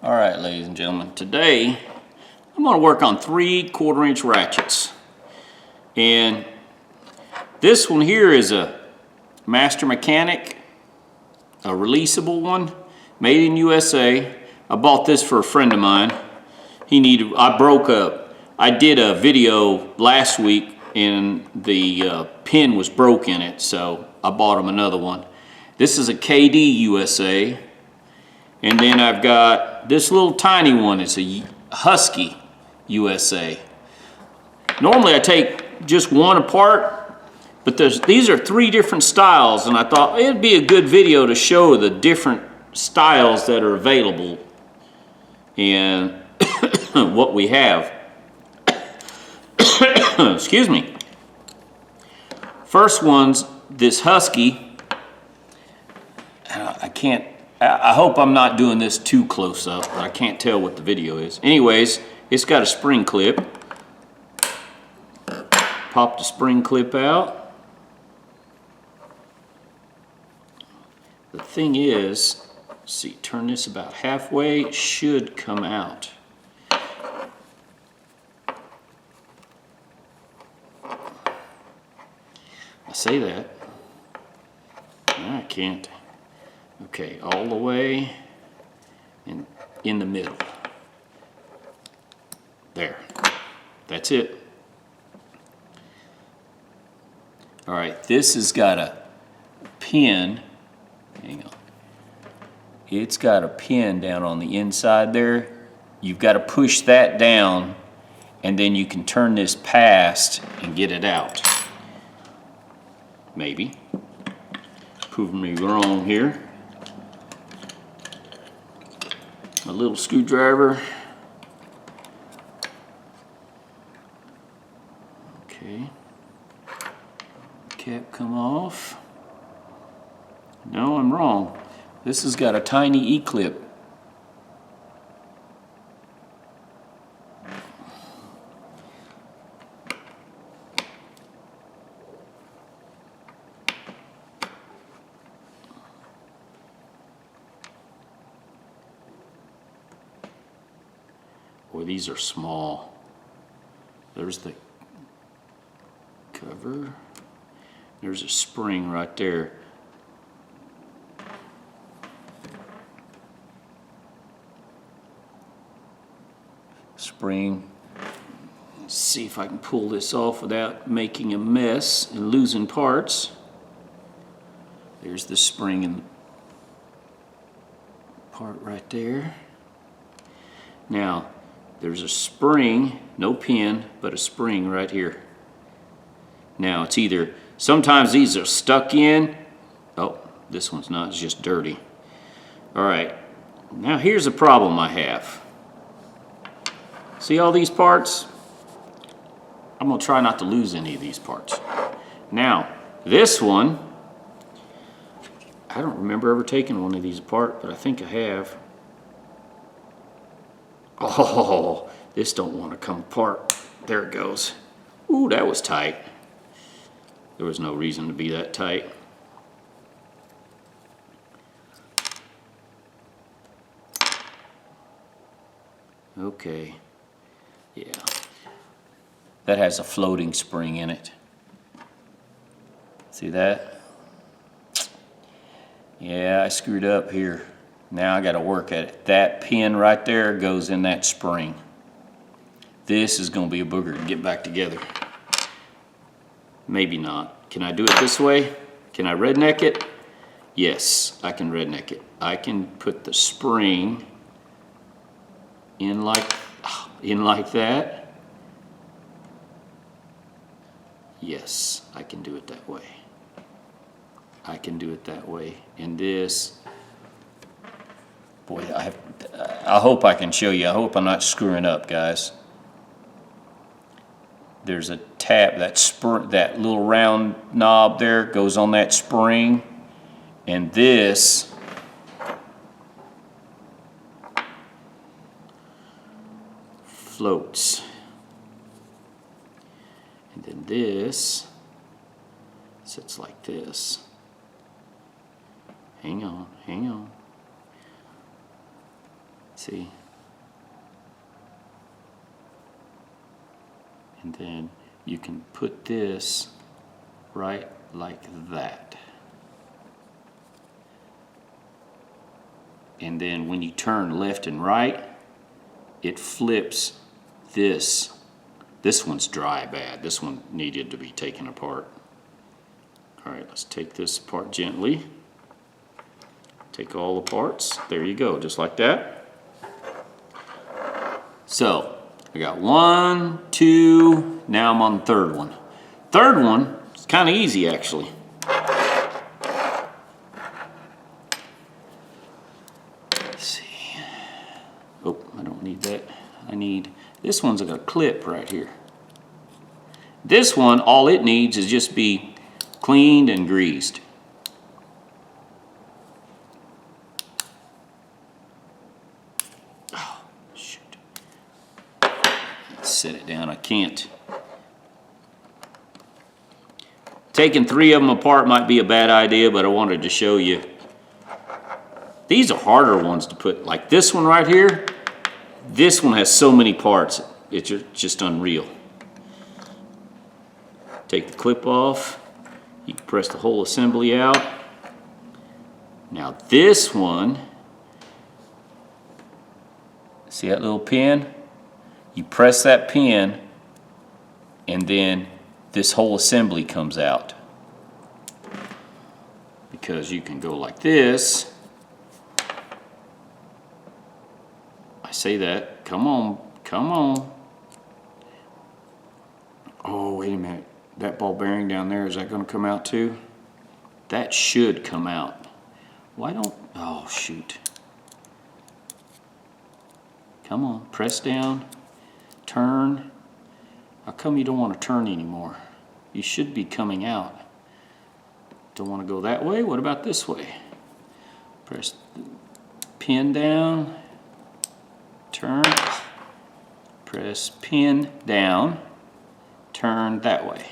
All right, ladies and gentlemen, today I'm going to work on 3/4 inch ratchets. And this one here is a Master Mechanic, a releasable one, made in USA. I bought this for a friend of mine. I did a video last week and the pin was broke in it, so I bought him another one. This is a KD USA. And then I've got this little tiny one. It's a Husky USA. Normally I take just one apart, but these are 3 different styles, and I thought it'd be a good video to show the different styles that are available and what we have. Excuse me. First one's this Husky. I hope I'm not doing this too close up, but I can't tell what the video is. Anyways, it's got a spring clip. Pop the spring clip out. The thing is, let's see, turn this about halfway, it should come out. I say that, I can't. Okay, all the way and in the middle. There, that's it. All right, this has got a pin, hang on. It's got a pin down on the inside there. You've got to push that down and then you can turn this past and get it out. Maybe. Proving me wrong here. A little screwdriver. Okay. Cap come off. No, I'm wrong. This has got a tiny E-clip. Boy, these are small. There's the cover. There's a spring right there. Spring. Let's see if I can pull this off without making a mess and losing parts. There's the spring and part right there. Now, there's a spring, no pin, but a spring right here. Now it's either, sometimes these are stuck in. Oh, this one's not, it's just dirty. All right, now here's a problem I have. See all these parts? I'm gonna try not to lose any of these parts. Now, this one, I don't remember ever taking one of these apart, but I think I have. Oh, this don't want to come apart. There it goes. Ooh, that was tight. There was no reason to be that tight. Okay, yeah. That has a floating spring in it. See that? Yeah, I screwed up here. Now I got to work at it. That pin right there goes in that spring. This is going to be a booger to get back together. Maybe not. Can I do it this way? Can I redneck it? Yes, I can redneck it. I can put the spring in like that. Yes, I can do it that way. I can do it that way. And this, boy, I hope I can show you. I hope I'm not screwing up, guys. There's a tab, that little round knob there goes on that spring, and this floats. And then this sits like this. Hang on, hang on. See? And then you can put this right like that. And then when you turn left and right, it flips this. This one's dry bad. This one needed to be taken apart. All right, let's take this apart gently. Take all the parts. There you go, just like that. So, I got 1, 2, now I'm on the third one. Third one is kind of easy actually. Let's see. Oh, I don't need that. I need, this one's got a clip right here. This one, all it needs is just be cleaned and greased. Oh, shoot. Let's set it down, I can't. Taking 3 of them apart might be a bad idea, but I wanted to show you. These are harder ones to put, like this one right here. This one has so many parts, it's just unreal. Take the clip off. You can press the whole assembly out. Now this one, see that little pin? You press that pin and then this whole assembly comes out. Because you can go like this. I say that, come on, come on. Oh, wait a minute. That ball bearing down there, is that going to come out too? That should come out. Why don't, oh shoot. Come on, press down, turn. How come you don't want to turn anymore? You should be coming out. Don't want to go that way? What about this way? Press the pin down, turn, press pin down, turn that way.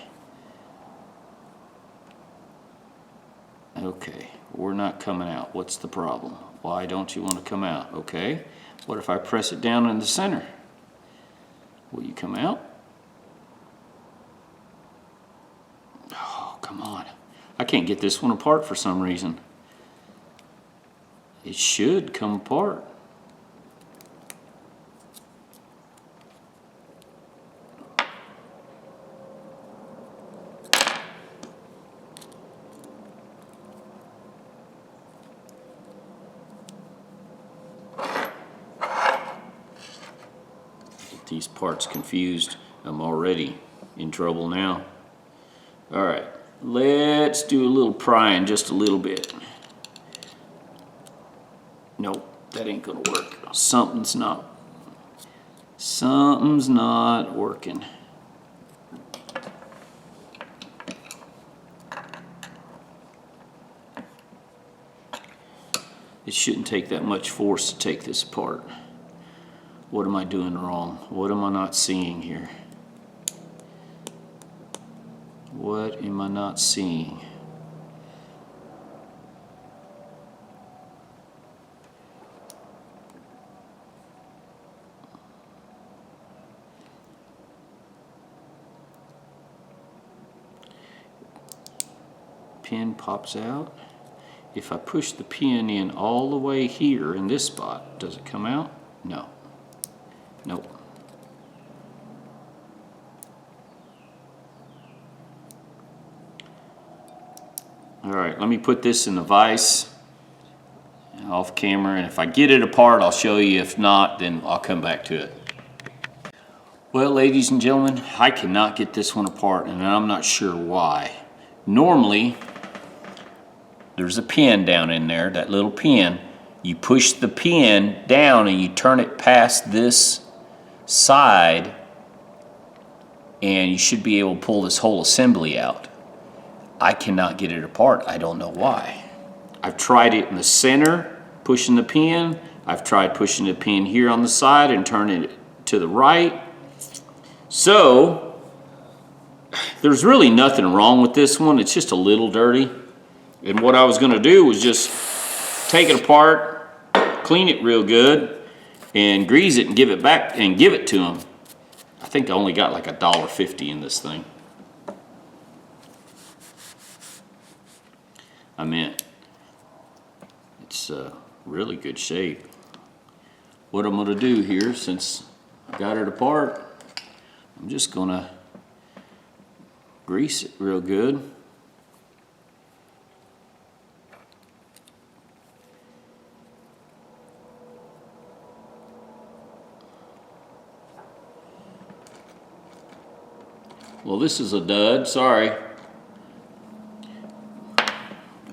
Okay, we're not coming out. What's the problem? Why don't you want to come out? Okay, what if I press it down in the center? Will you come out? Oh, come on. I can't get this one apart for some reason. It should come apart. These parts confused. I'm already in trouble now. All right, let's do a little prying, just a little bit. Nope, that ain't gonna work. Something's not working. It shouldn't take that much force to take this apart. What am I doing wrong? What am I not seeing here? What am I not seeing? Pin pops out. If I push the pin in all the way here in this spot, does it come out? No. Nope. All right, let me put this in the vise off camera, and if I get it apart, I'll show you. If not, then I'll come back to it. Well, ladies and gentlemen, I cannot get this one apart, and I'm not sure why. Normally, there's a pin down in there, that little pin. You push the pin down and you turn it past this side, and you should be able to pull this whole assembly out. I cannot get it apart. I don't know why. I've tried it in the center, pushing the pin. I've tried pushing the pin here on the side and turning it to the right. So there's really nothing wrong with this one. It's just a little dirty. And what I was going to do was just take it apart, clean it real good, and grease it and give it back and give it to them. I think I only got like $1.50 in this thing. I meant it's really good shape. What I'm gonna do here, since I got it apart, I'm just gonna grease it real good. Well, this is a dud, sorry.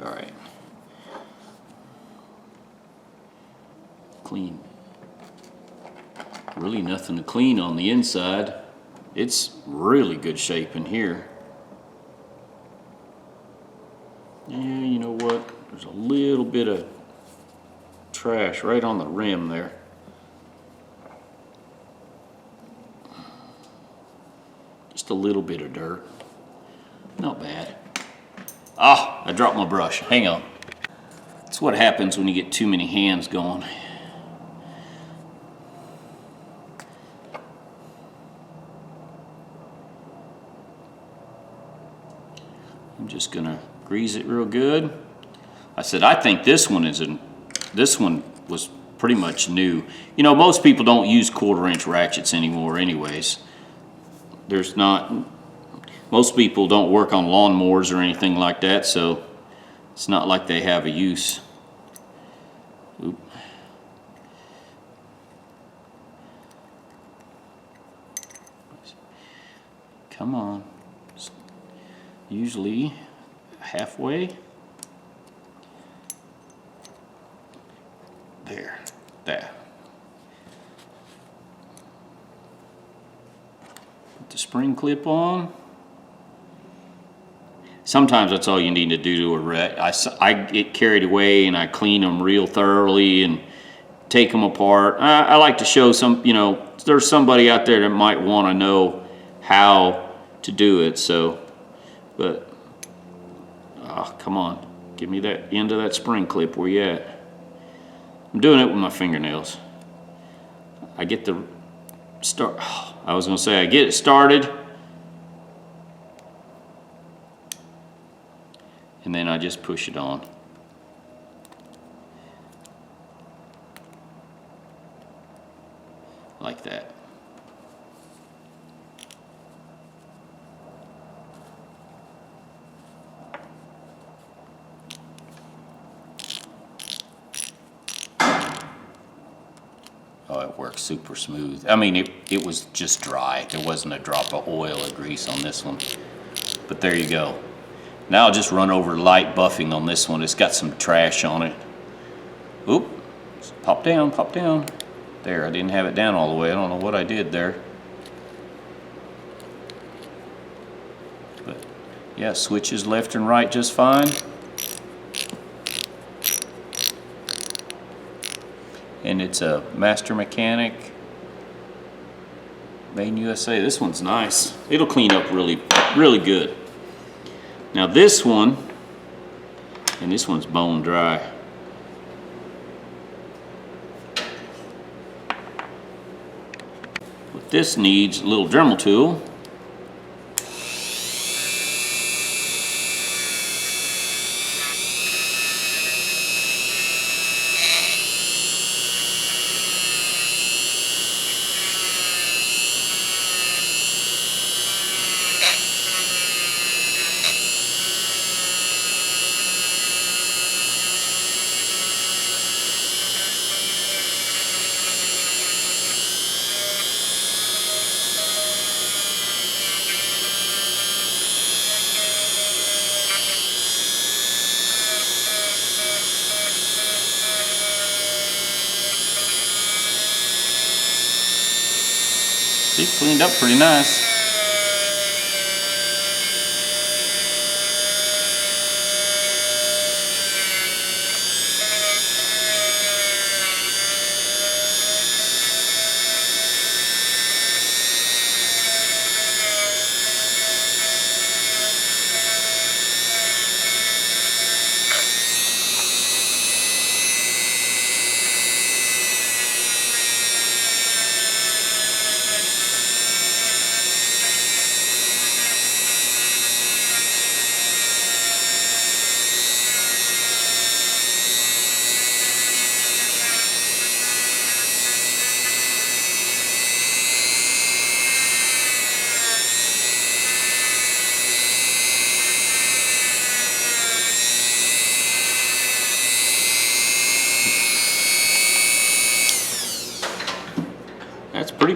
All right. Clean. Really nothing to clean on the inside. It's really good shape in here. Yeah, you know what? There's a little bit of trash right on the rim there. Just a little bit of dirt. Not bad. Ah, I dropped my brush. Hang on. That's what happens when you get too many hands going. I'm just gonna grease it real good. I said I think this one was pretty much new. You know, most people don't use 1/4-inch ratchets anymore anyways. Most people don't work on lawnmowers or anything like that, so it's not like they have a use. Oop. Come on. Usually halfway. There. That. Put the spring clip on. Sometimes that's all you need to do to a ratchet. I get carried away and I clean them real thoroughly and take them apart. I like to show some, you know, there's somebody out there that might want to know how to do it, so, but, oh, come on. Give me that end of that spring clip, where you at? I'm doing it with my fingernails. I get the start, I was gonna say I get it started, and then I just push it on. Like that. Oh, it works super smooth. I mean, it was just dry. There wasn't a drop of oil or grease on this one. But there you go. Now I'll just run over light buffing on this one. It's got some trash on it. Oop, pop down, pop down. There, I didn't have it down all the way. I don't know what I did there. But yeah, switches left and right just fine. And it's a Master Mechanic, made in USA. This one's nice. It'll clean up really, really good. Now this one, and this one's bone dry. What this needs, a little Dremel tool. See, cleaned up pretty nice.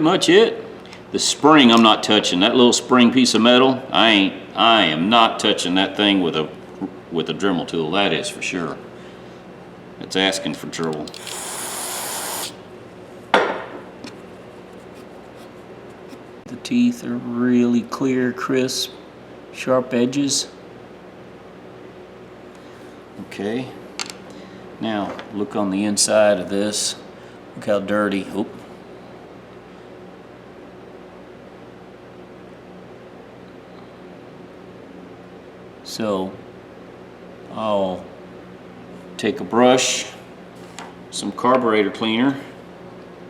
much it. The spring I'm not touching. That little spring piece of metal, I am not touching that thing with a Dremel tool. That is for sure. It's asking for trouble. The teeth are really clear, crisp, sharp edges. Okay. Now look on the inside of this. Look how dirty. Oh. So I'll take a brush, some carburetor cleaner.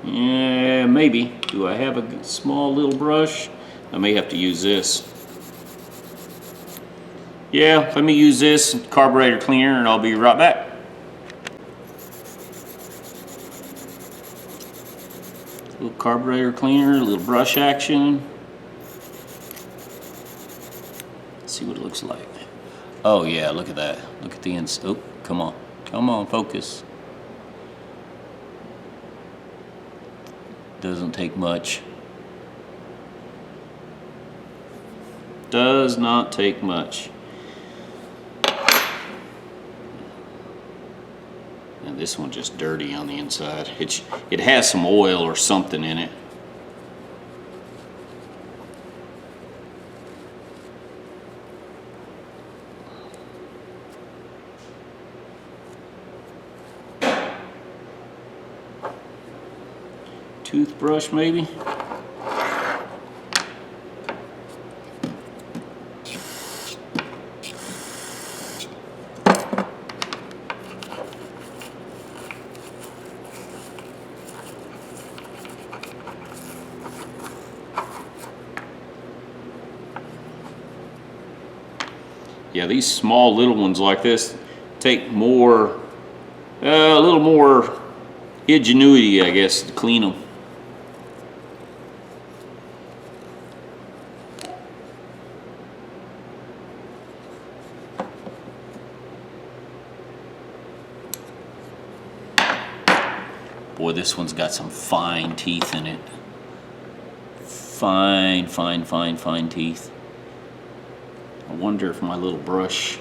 Yeah, maybe. Do I have a small little brush? I may have to use this. Yeah, let me use this carburetor cleaner and I'll be right back. A little carburetor cleaner, a little brush action. Let's see what it looks like. Oh yeah, look at that. Look at the inside. Oh, come on. Come on, focus. Doesn't take much. Does not take much. And this one's just dirty on the inside. It has some oil or something in it. Toothbrush maybe? Yeah, these small little ones like this take more, a little more ingenuity, I guess, to clean them. Boy, this one's got some fine teeth in it. Fine, fine, fine, fine teeth. I wonder if my little brush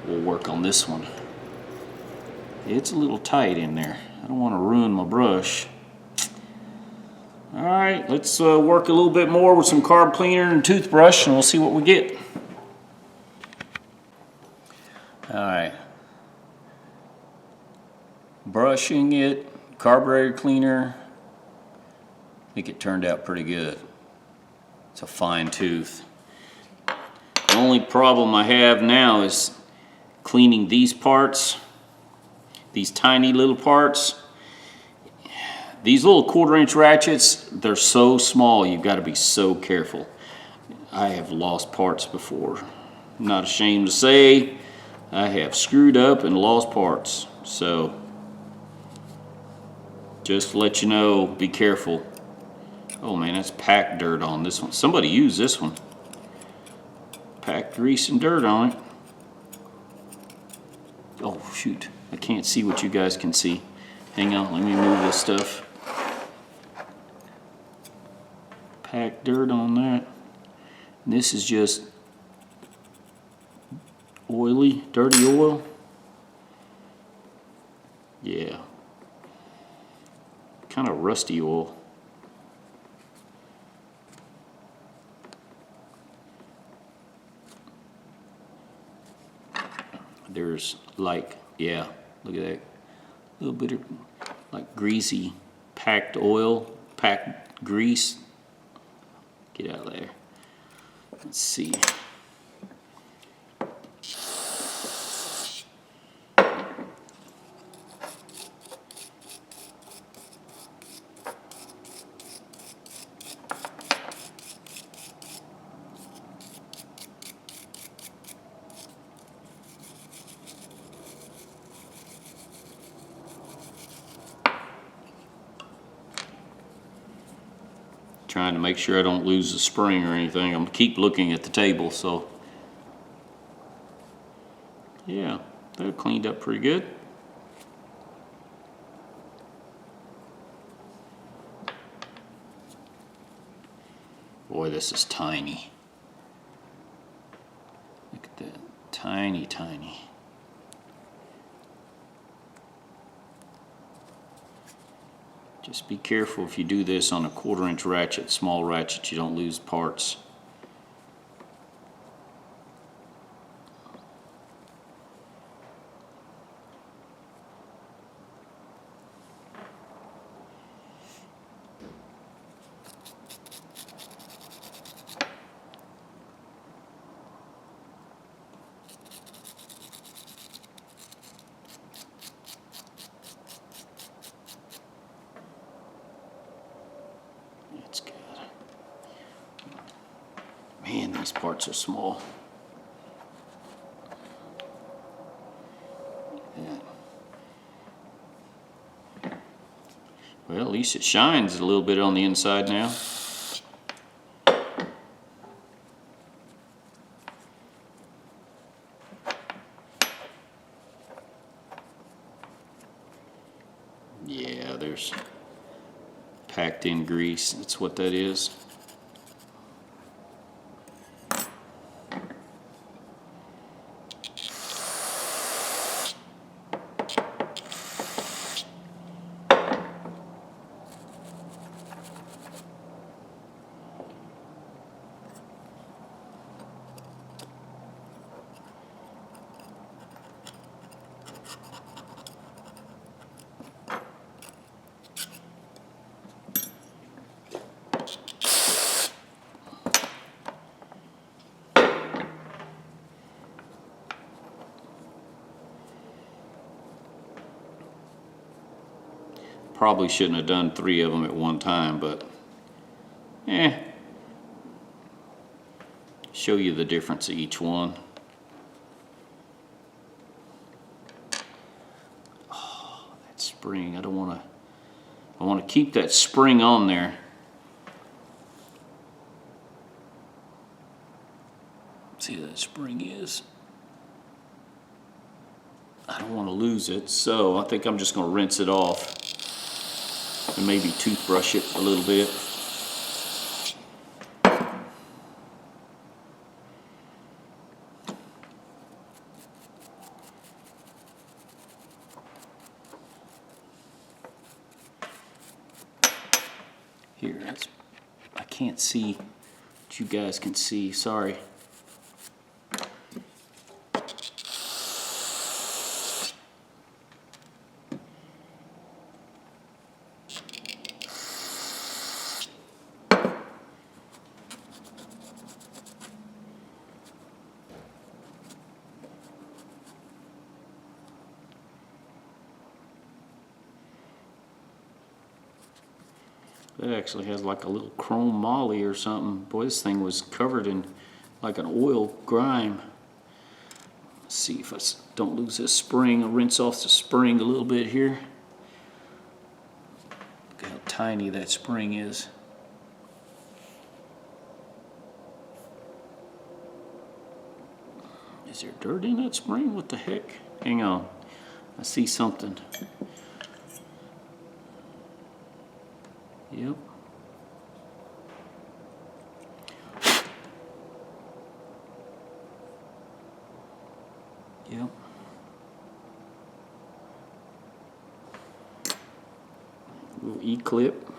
will work on this one. It's a little tight in there. I don't want to ruin my brush. All right, let's work a little bit more with some carb cleaner and toothbrush and we'll see what we get. All right. Brushing it, carburetor cleaner. I think it turned out pretty good. It's a fine tooth. The only problem I have now is cleaning these parts, these tiny little parts. These little 1/4-inch ratchets, they're so small, you've got to be so careful. I have lost parts before. I'm not ashamed to say I have screwed up and lost parts. So just to let you know, be careful. Oh man, that's packed dirt on this one. Somebody used this one. Packed grease and dirt on it. Oh shoot, I can't see what you guys can see. Hang on, let me move this stuff. Packed dirt on that. And this is just oily, dirty oil. Yeah. Kind of rusty oil. There's like, yeah, look at that. A little bit of like greasy packed oil, packed grease. Get out of there. Let's see. Trying to make sure I don't lose the spring or anything. I'm gonna keep looking at the table, so yeah, they're cleaned up pretty good. Boy, this is tiny. Look at that. Tiny, tiny. Just be careful if you do this on a 1/4 inch ratchet, small ratchet, you don't lose parts. That's good. Man, these parts are small. Yeah. Well, at least it shines a little bit on the inside now. Yeah, there's packed in grease. That's what that is. Probably shouldn't have done 3 of them at one time, but show you the difference of each one. Oh, that spring, I want to keep that spring on there. See where that spring is. I don't want to lose it, so I think I'm just going to rinse it off and maybe toothbrush it a little bit. Here, I can't see what you guys can see, sorry. That actually has like a little chrome moly or something. Boy, this thing was covered in like an oil grime. Let's see if I don't lose this spring. I'll rinse off the spring a little bit here. Look how tiny that spring is. Is there dirt in that spring? What the heck? Hang on. I see something. Yep. Yep. Little E-clip.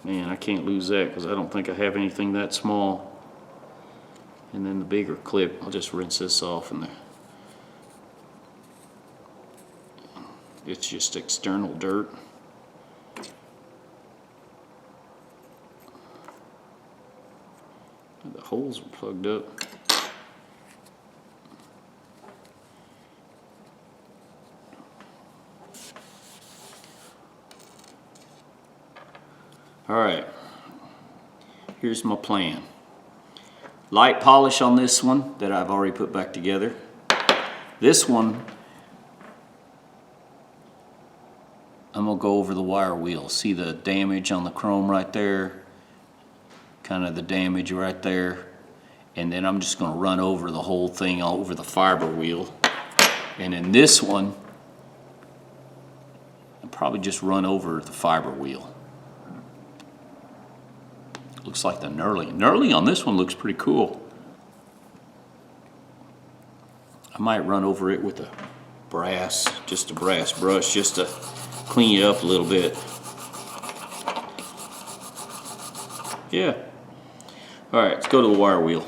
Man, I can't lose that because I don't think I have anything that small. And then the bigger clip, I'll just rinse this off and it's just external dirt. The holes are plugged up. All right, here's my plan. Light polish on this one that I've already put back together. This one, I'm gonna go over the wire wheel. See the damage on the chrome right there? Kind of the damage right there. And then I'm just gonna run over the whole thing all over the fiber wheel. And in this one, I'll probably just run over the fiber wheel. Looks like the knurling. Knurling on this one looks pretty cool. I might run over it with a brass brush, just to clean it up a little bit. Yeah. All right, let's go to the wire wheel.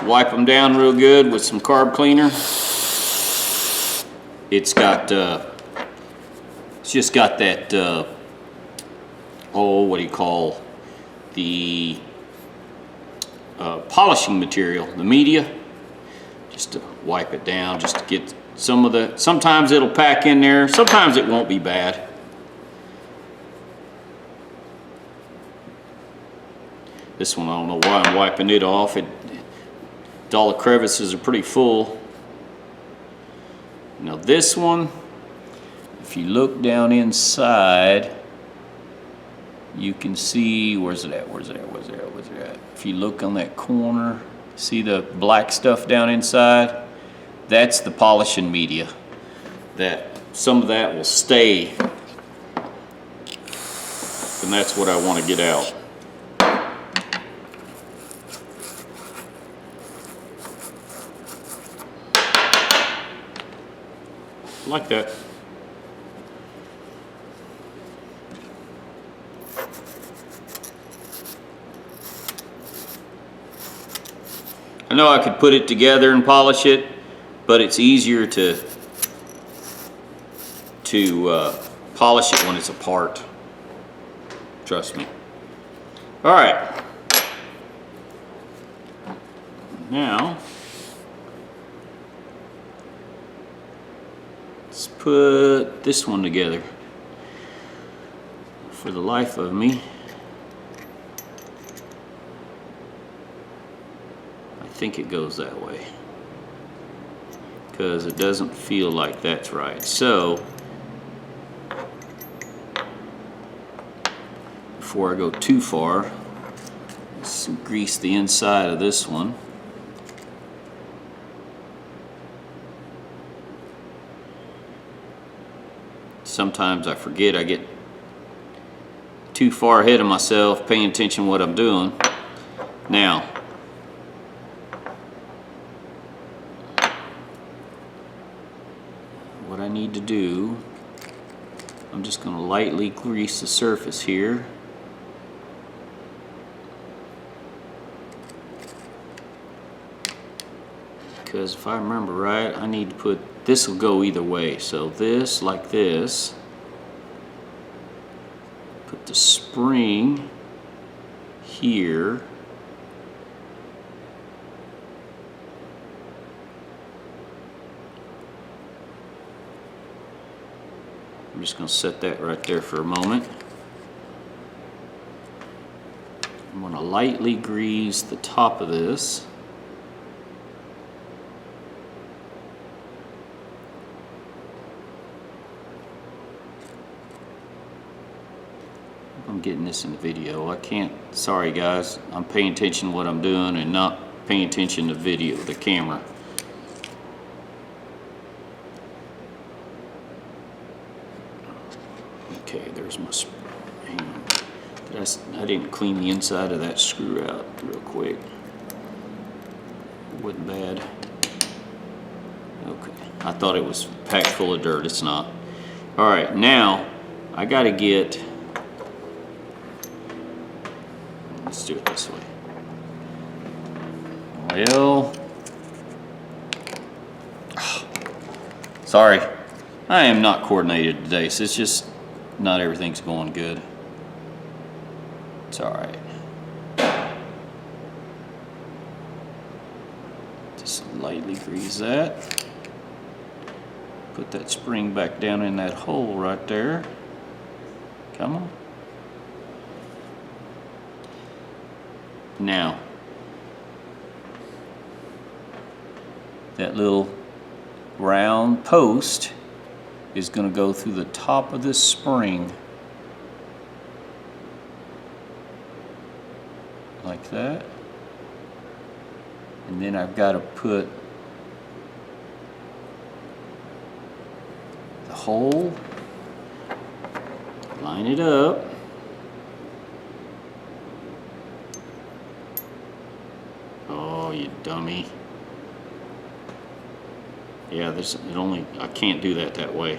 Wipe them down real good with some carb cleaner. It's just got that, what do you call the polishing material, the media, just to wipe it down, just to get some of the, sometimes it'll pack in there, sometimes it won't be bad. This one, I don't know why I'm wiping it off. All the crevices are pretty full. Now this one, if you look down inside, you can see, where's it at? If you look on that corner, see the black stuff down inside? That's the polishing media. Some of that will stay, and that's what I want to get out. Like that. I know I could put it together and polish it, but it's easier to polish it when it's apart. Trust me. All right. Now, let's put this one together. For the life of me, I think it goes that way, because it doesn't feel like that's right. So before I go too far, let's grease the inside of this one. Sometimes I forget, I get too far ahead of myself paying attention to what I'm doing. Now, what I need to do, I'm just going to lightly grease the surface here. Because if I remember right, I need to put, this will go either way. So this, like this. Put the spring here. I'm just going to set that right there for a moment. I'm going to lightly grease the top of this. I'm getting this in the video. I can't, sorry guys, I'm paying attention to what I'm doing and not paying attention to video, the camera. Okay, there's my, hang on. I didn't clean the inside of that screw out real quick. It wasn't bad. Okay, I thought it was packed full of dirt, it's not. All right, now I gotta get, let's do it this way. Well, sorry, I am not coordinated today, so it's just not everything's going good. It's all right. Just lightly grease that. Put that spring back down in that hole right there. Come on. Now, that little round post is going to go through the top of this spring like that, and then I've got to put the hole, line it up, oh you dummy. Yeah, there's it only, I can't do that way.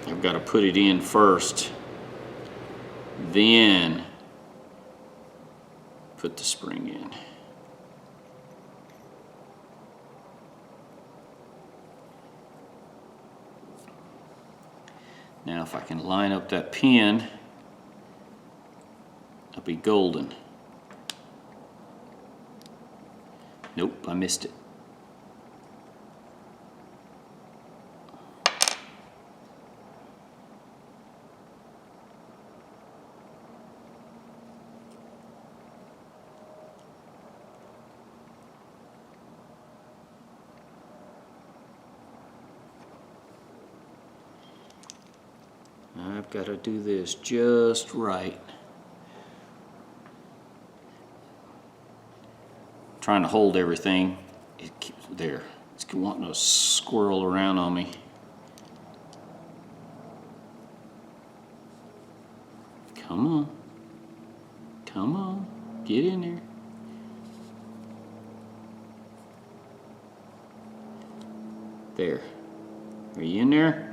I've got to put it in first, then put the spring in. Now if I can line up that pin, I'll be golden. Nope, I missed it. I've got to do this just right. Trying to hold everything. It keeps there. It's wanting to squirrel around on me. Come on. Come on. Get in there. There. Are you in there?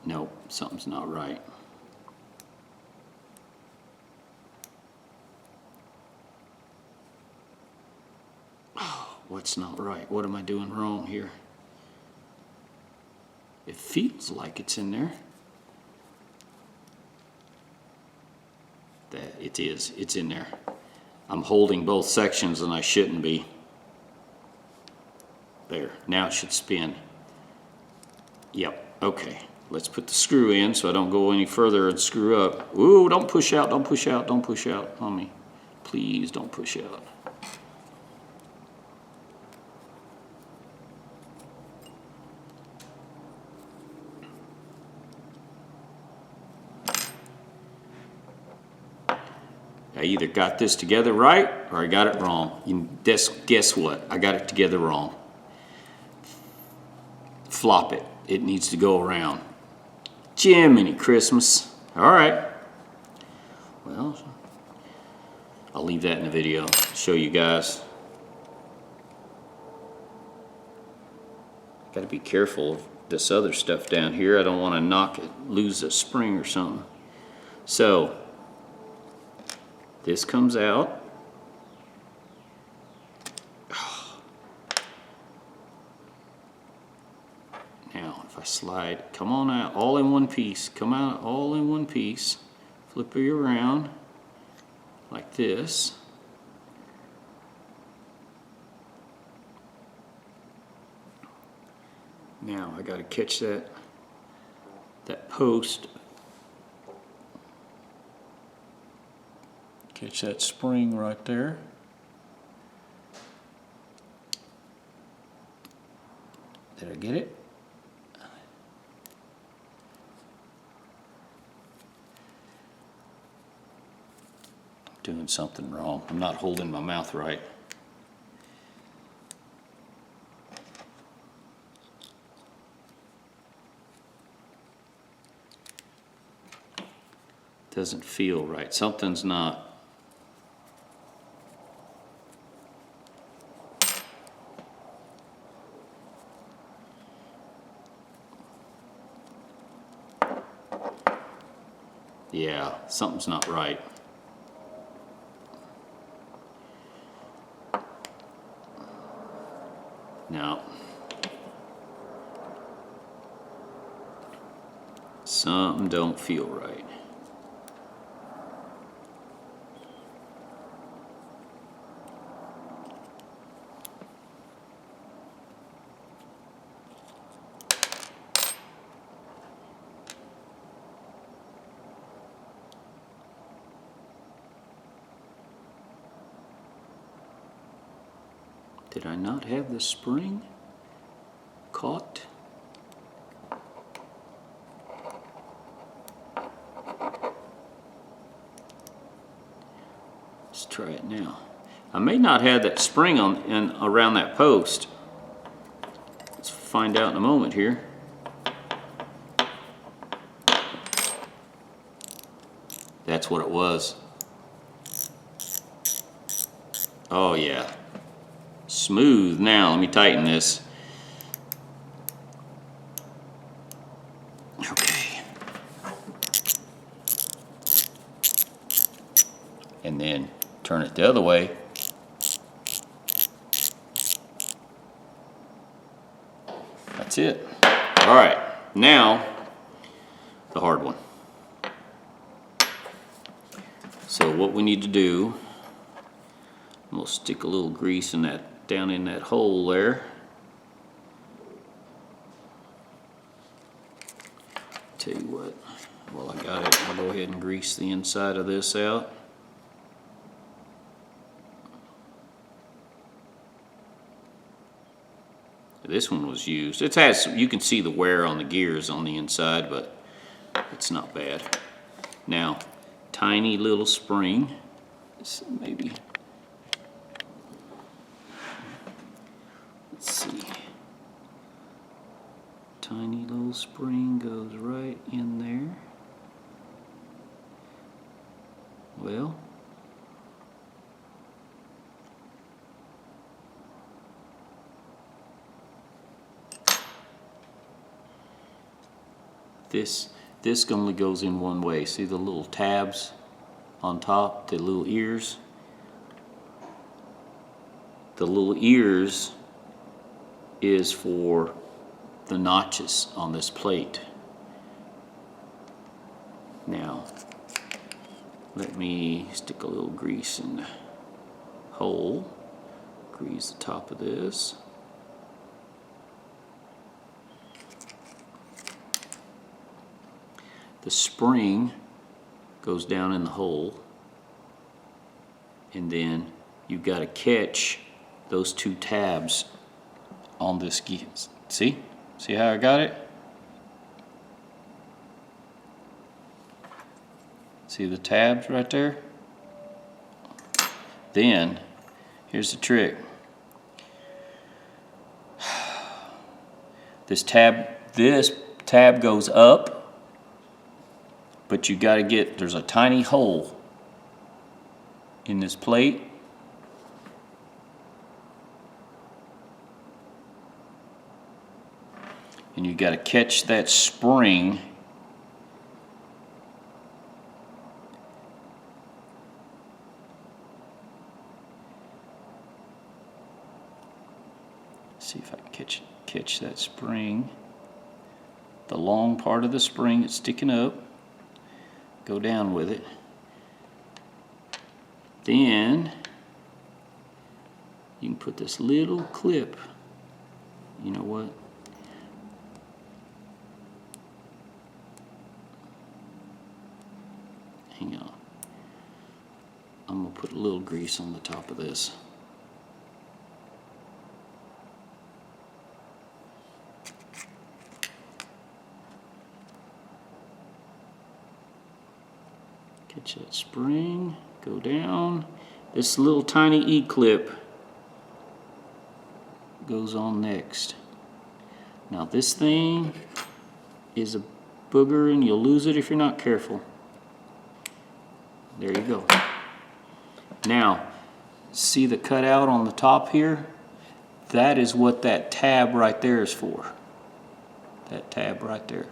Nope, something's not right. Oh, what's not right? What am I doing wrong here? It feels like it's in there. That it is. It's in there. I'm holding both sections and I shouldn't be. There. Now it should spin. Yep. Okay. Let's put the screw in so I don't go any further and screw up. Ooh, don't push out, don't push out, don't push out on me. Please don't push out. I either got this together right or I got it wrong. Guess what? I got it together wrong. Flop it. It needs to go around. Jiminy Christmas. All right. Well, I'll leave that in the video. Show you guys. Got to be careful of this other stuff down here. I don't want to knock it, lose a spring or something. So, this comes out. Now, if I slide, come on out, all in one piece. Come out all in one piece. Flip you around like this. Now I got to catch that post. Catch that spring right there. Did I get it? I'm doing something wrong. I'm not holding my mouth right. Doesn't feel right. Something's not. Yeah, something's not right. No. Something don't feel right. Did I not have the spring caught? Let's try it now. I may not have that spring on around that post. Let's find out in a moment here. That's what it was. Oh yeah. Smooth. Now let me tighten this. Okay. And then turn it the other way. That's it. All right. Now the hard one. So what we need to do, we'll stick a little grease in that, down in that hole there. Tell you what, while I got it, I'll go ahead and grease the inside of this out. This one was used. It has, you can see the wear on the gears on the inside, but it's not bad. Now, tiny little spring. This maybe. Let's see. Tiny little spring goes right in there. Well, this only goes in one way. See the little tabs on top, the little ears? The little ears is for the notches on this plate. Now, let me stick a little grease in the hole. Grease the top of this. The spring goes down in the hole, and then you've got to catch those two tabs on this gear. See? See how I got it? See the tabs right there? Then, here's the trick. This tab goes up, but you got to get, there's a tiny hole in this plate. And you got to catch that spring see if I can catch that spring, the long part of the spring that's sticking up. Go down with it. Then you can put this little clip. You know what? Hang on. I'm gonna put a little grease on the top of this. Catch that spring, go down. This little tiny E-clip goes on next. Now this thing is a booger and you'll lose it if you're not careful. There you go. Now, see the cutout on the top here? That is what that tab right there is for. That tab right there.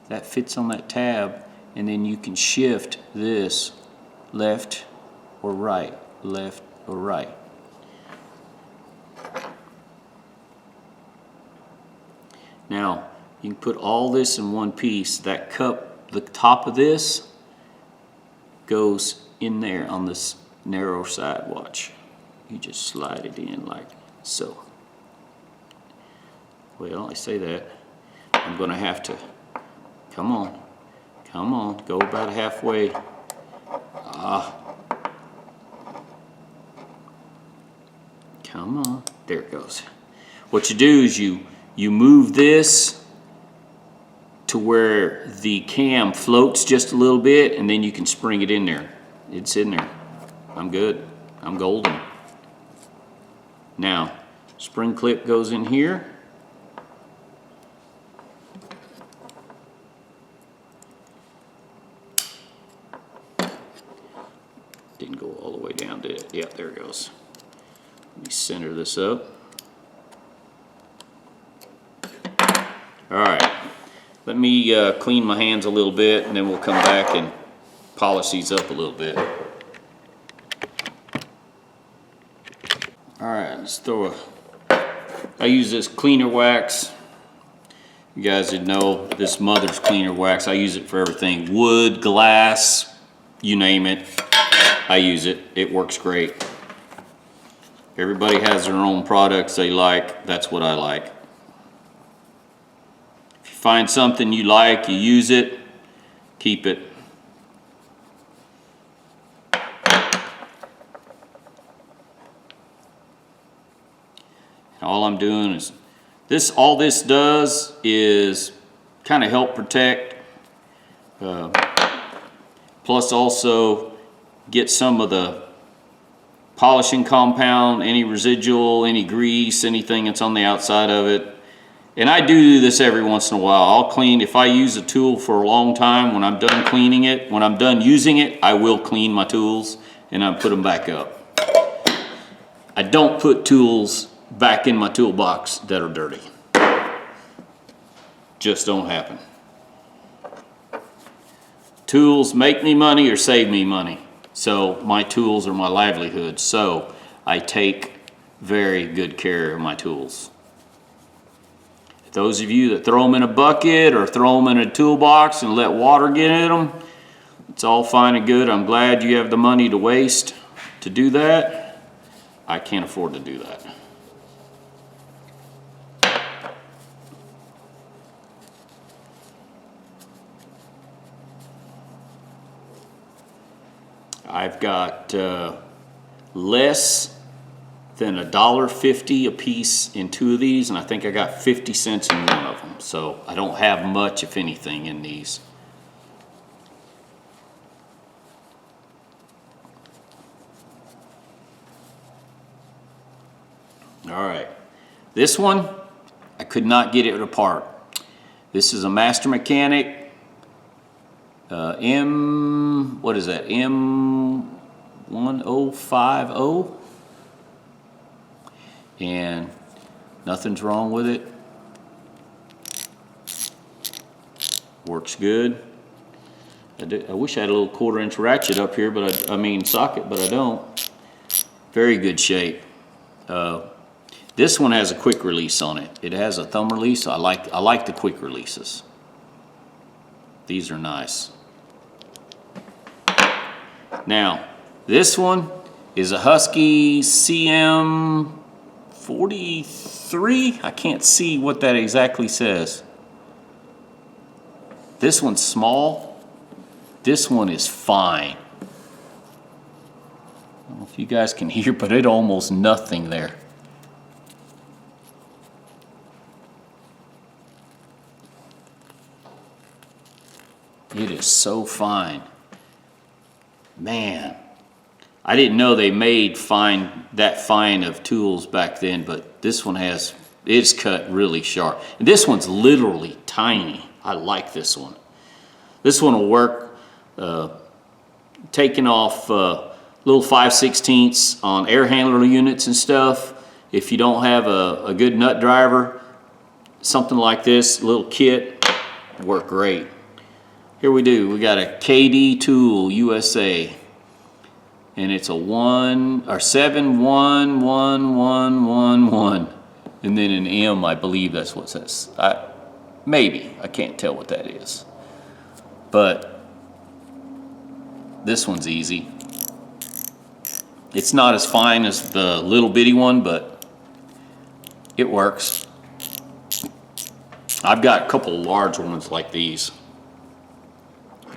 That fits on that tab, and then you can shift this left or right, left or right. Now, you can put all this in one piece. That cup, the top of this, goes in there on this narrow side, watch. You just slide it in like so. Well, I say that. I'm gonna have to, come on, go about halfway. Come on, there it goes. What you do is you move this to where the cam floats just a little bit, and then you can spring it in there. It's in there. I'm good. I'm golden. Now, spring clip goes in here. Didn't go all the way down, did it? Yeah, there it goes. Let me center this up. All right. Let me clean my hands a little bit, and then we'll come back and polish these up a little bit. All right, let's throw I use this cleaner wax. You guys would know this Mother's cleaner wax. I use it for everything. Wood, glass, you name it. I use it. It works great. Everybody has their own products they like. That's what I like. If you find something you like, you use it, keep it. All I'm doing is this. All this does is kind of help protect, plus also get some of the polishing compound, any residual, any grease, anything that's on the outside of it. And I do this every once in a while. I'll clean, if I use a tool for a long time, when I'm done cleaning it, when I'm done using it, I will clean my tools and I put them back up. I don't put tools back in my toolbox that are dirty. Just don't happen. Tools make me money or save me money. So my tools are my livelihood. So I take very good care of my tools. Those of you that throw them in a bucket or throw them in a toolbox and let water get in them, it's all fine and good. I'm glad you have the money to waste to do that. I can't afford to do that. I've got less than $1.50 a piece in 2 of these, and I think I got 50 cents in 1 of them. So I don't have much, if anything, in these. All right, this one, I could not get it apart. This is a Master Mechanic what is that, M1050, and nothing's wrong with it. Works good. I wish I had a little 1/4-inch ratchet up here, but I mean socket, but I don't. Very good shape. This one has a quick release on it. It has a thumb release. I like the quick releases. These are nice. Now, this one is a Husky CM43. I can't see what that exactly says. This one's small. This one is fine. I don't know if you guys can hear, but it almost nothing there. It is so fine. Man, I didn't know they made that fine of tools back then, but this one it's cut really sharp. And this one's literally tiny. I like this one. This one will work taking off little 5/16 on air handler units and stuff. If you don't have a good nut driver, something like this little kit will work great. Here we got a KD Tool USA, and it's a 71111, and then an M, I believe that's what it says. Maybe, I can't tell what that is. But this one's easy. It's not as fine as the little bitty one, but it works. I've got a couple large ones like these.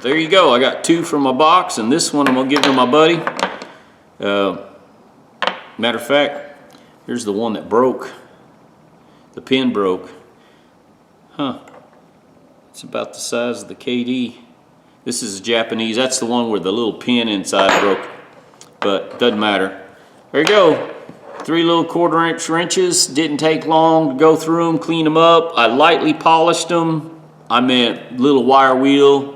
There you go. I got 2 from my box, and this one I'm gonna give to my buddy. Matter of fact, here's the one that broke. The pin broke. Huh. It's about the size of the KD. This is Japanese. That's the one where the little pin inside broke, but doesn't matter. There you go. 3 little 1/4" wrenches. Didn't take long to go through them, clean them up. I lightly polished them. I meant little wire wheel.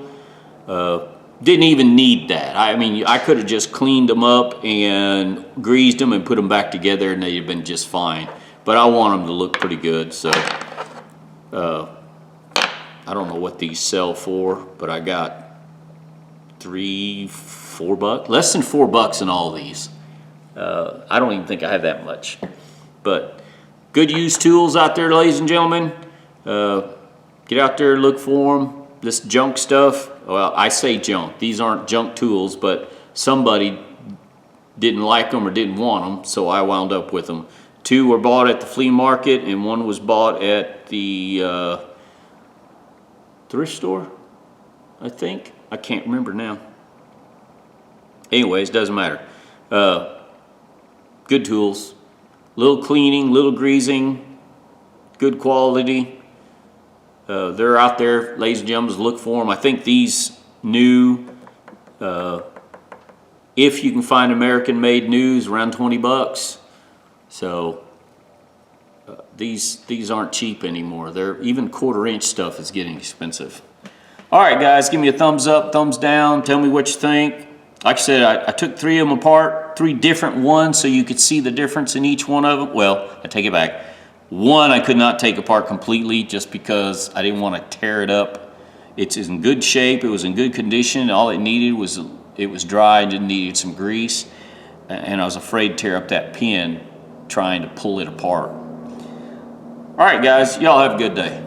Didn't even need that. I mean, I could have just cleaned them up and greased them and put them back together, and they'd have been just fine. But I want them to look pretty good, so I don't know what these sell for, but I got $4, less than $4 in all these. I don't even think I have that much. But good used tools out there, ladies and gentlemen. Get out there, look for them. This junk stuff, well, I say junk. These aren't junk tools, but somebody didn't like them or didn't want them, so I wound up with them. 2 were bought at the flea market, and 1 was bought at the thrift store, I think. I can't remember now. Anyways, doesn't matter. Good tools. Little cleaning, little greasing, good quality. They're out there, ladies and gentlemen, look for them. I think these new, if you can find American-made news, around $20. So these aren't cheap anymore. They're even 1/4" stuff is getting expensive. All right, guys, give me a thumbs up, thumbs down. Tell me what you think. Like I said, I took 3 of them apart, 3 different ones, so you could see the difference in each one of them. Well, I take it back. 1 I could not take apart completely just because I didn't want to tear it up. It's in good shape. It was in good condition. All it needed was it was dry. It needed some grease, and I was afraid to tear up that pin trying to pull it apart. All right, guys, y'all have a good day.